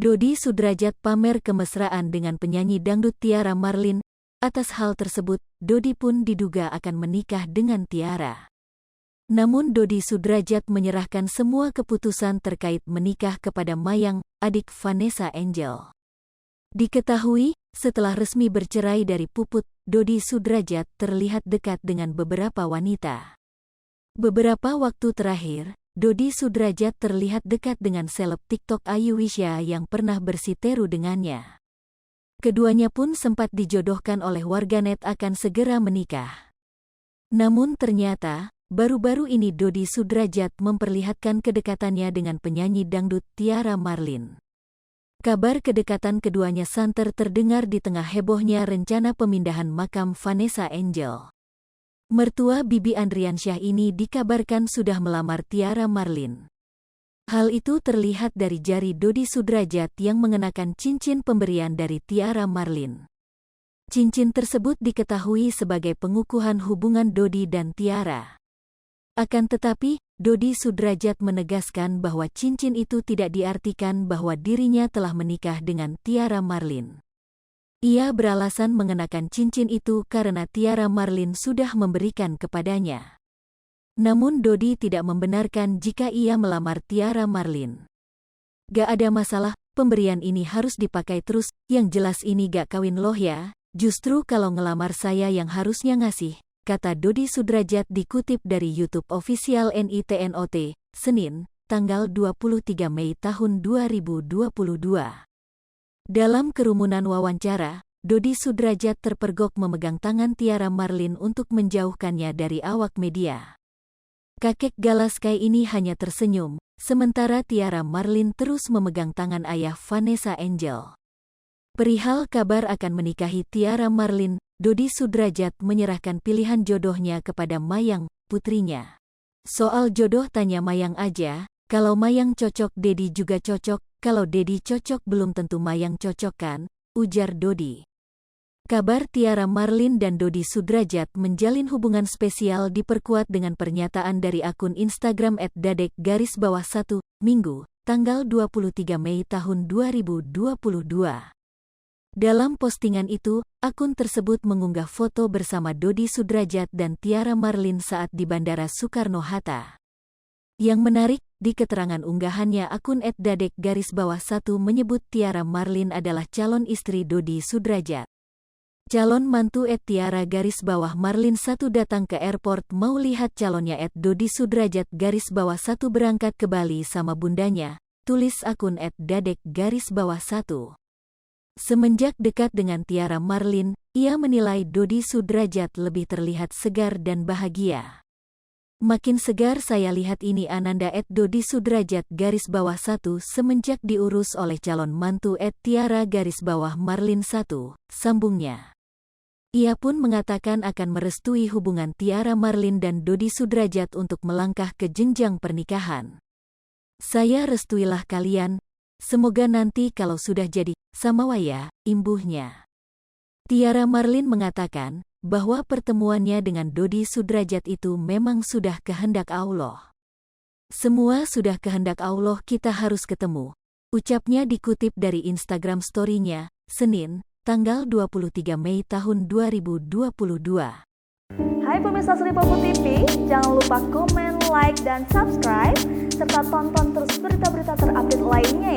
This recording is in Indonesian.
Dodi Sudrajat pamer kemesraan dengan penyanyi dangdut Tiara Marlin. Atas hal tersebut, Dodi pun diduga akan menikah dengan Tiara. Namun Dodi Sudrajat menyerahkan semua keputusan terkait menikah kepada Mayang, adik Vanessa Angel. Diketahui, setelah resmi bercerai dari Puput, Dodi Sudrajat terlihat dekat dengan beberapa wanita. Beberapa waktu terakhir, Dodi Sudrajat terlihat dekat dengan seleb TikTok Ayu Wisya yang pernah bersiteru dengannya. Keduanya pun sempat dijodohkan oleh warganet akan segera menikah. Namun ternyata, baru-baru ini Dodi Sudrajat memperlihatkan kedekatannya dengan penyanyi dangdut Tiara Marlin. Kabar kedekatan keduanya santer terdengar di tengah hebohnya rencana pemindahan makam Vanessa Angel. Mertua Bibi Andriansyah ini dikabarkan sudah melamar Tiara Marlin. Hal itu terlihat dari jari Dodi Sudrajat yang mengenakan cincin pemberian dari Tiara Marlin. Cincin tersebut diketahui sebagai pengukuhan hubungan Dodi dan Tiara. Akan tetapi, Dodi Sudrajat menegaskan bahwa cincin itu tidak diartikan bahwa dirinya telah menikah dengan Tiara Marlin. Ia beralasan mengenakan cincin itu karena Tiara Marlin sudah memberikan kepadanya. Namun Dodi tidak membenarkan jika ia melamar Tiara Marlin. Gak ada masalah, pemberian ini harus dipakai terus, yang jelas ini gak kawin loh ya, justru kalau ngelamar saya yang harusnya ngasih, kata Dodi Sudrajat dikutip dari YouTube official NITNOT, Senin, tanggal 23 Mei tahun 2022. Dalam kerumunan wawancara, Dodi Sudrajat terpergok memegang tangan Tiara Marlin untuk menjauhkannya dari awak media. Kakek Galaskai ini hanya tersenyum, sementara Tiara Marlin terus memegang tangan ayah Vanessa Angel. Perihal kabar akan menikahi Tiara Marlin, Dodi Sudrajat menyerahkan pilihan jodohnya kepada Mayang, putrinya. Soal jodoh tanya Mayang aja, kalau Mayang cocok Dedi juga cocok, kalau Dedi cocok belum tentu Mayang cocok kan, ujar Dodi. Kabar Tiara Marlin dan Dodi Sudrajat menjalin hubungan spesial diperkuat dengan pernyataan dari akun Instagram @dadek_1, Minggu, tanggal 23 Mei tahun 2022. Dalam postingan itu, akun tersebut mengunggah foto bersama Dodi Sudrajat dan Tiara Marlin saat di Bandara Soekarno-Hatta. Yang menarik, di keterangan unggahannya akun @dadek_1 menyebut Tiara Marlin adalah calon istri Dodi Sudrajat. Calon mantu @Tiara_Marlin 1 datang ke airport mau lihat calonnya @Dodi Sudrajat_1 berangkat ke Bali sama bundanya, tulis akun @dadek_1. Semenjak dekat dengan Tiara Marlin, ia menilai Dodi Sudrajat lebih terlihat segar dan bahagia. Makin segar saya lihat ini Ananda @Dodi Sudrajat_1 semenjak diurus oleh calon mantu @Tiara_Marlin 1, sambungnya. Ia pun mengatakan akan merestui hubungan Tiara Marlin dan Dodi Sudrajat untuk melangkah ke jenjang pernikahan. Saya restuilah kalian, semoga nanti kalau sudah jadi, sama waya, imbuhnya. Tiara Marlin mengatakan bahwa pertemuannya dengan Dodi Sudrajat itu memang sudah kehendak Allah. Semua sudah kehendak Allah, kita harus ketemu, ucapnya dikutip dari Instagram story-nya, Senin, tanggal 23 Mei tahun 2022. Hai pemirsa Sri Popo TV, jangan lupa komen, like, dan subscribe, serta tonton terus berita-berita terupdate lainnya